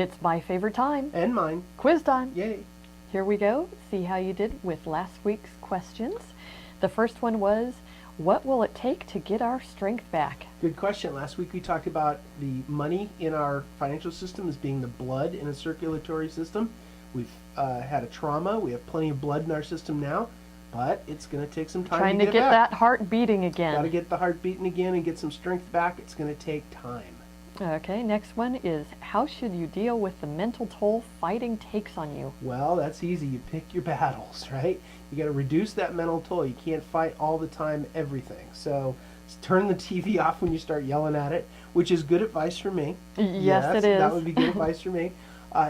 It's my favorite time. And mine. Quiz time. Yay. Here we go. See how you did with last week's questions. The first one was, what will it take to get our strength back? Good question. Last week we talked about the money in our financial system as being the blood in a circulatory system. We've had a trauma. We have plenty of blood in our system now, but it's going to take some time Trying to to get get back. that heart beating again. Got to get the heart beating again and get some strength back. It's going to take time. Okay, next one is, how should you deal with the mental toll fighting takes on you? Well, that's easy. You pick your battles, right? You got to reduce that mental toll. You can't fight all the time everything. So turn the TV off when you start yelling at it, which is good advice for me. Yes, it is. That would be good advice for me.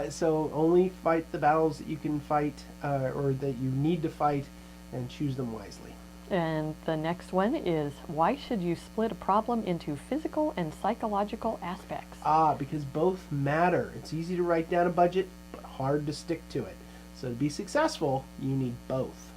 So only fight the battles that you can fight or that you need to fight, and choose them wisely. And the next one is, why should you split a problem into physical and psychological aspects? Because both matter. It's easy to write down a budget, but hard to stick to it. So to be successful, you need both.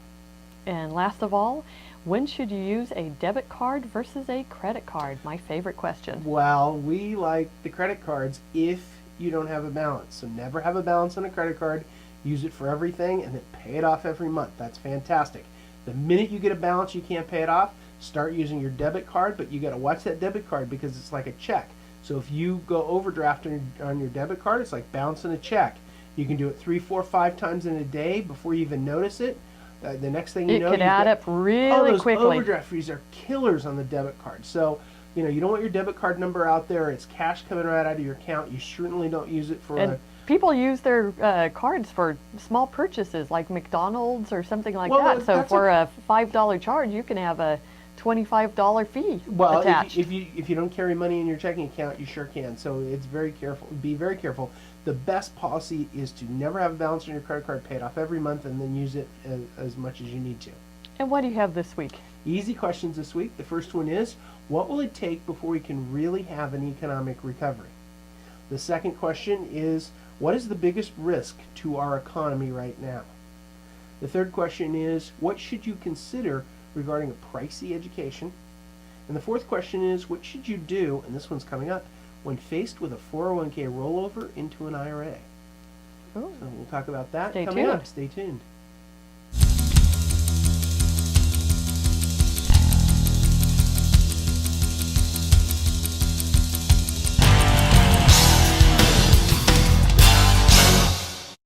And last of all, when should you use a debit card versus a credit card? My favorite question. Well, we like the credit cards if you don't have a balance. So never have a balance on a credit card. Use it for everything and then pay it off every month. That's fantastic. The minute you get a balance you can't pay it off, start using your debit card, but you got to watch that debit card because it's like a check. So if you go overdraft on your debit card, it's like bouncing a check. You can do it 3, 4, 5 times in a day before you even notice it. The next thing you know, it could add up really those quickly. Overdraft fees are killers on the debit card. So you don't want your debit card number out there. It's cash coming right out of your account. You certainly don't use it for people use their cards for small purchases like McDonald's or something like that. So for a $5 charge, you can have a $25 fee attached. If you don't carry money in your checking account, you sure can. So it's very careful. Be very careful. The best policy is to never have a balance on your credit card, pay it off every month, and then use it as much as you need to. And what do you have this week? Easy questions this week. The first one is, what will it take before we can really have an economic recovery? The second question is, what is the biggest risk to our economy right now? The third question is, what should you consider regarding a pricey education? And the fourth question is, what should you do, and this one's coming up, when faced with a 401k rollover into an IRA? Ooh. So we'll talk about that Stay coming tuned. up. Stay tuned.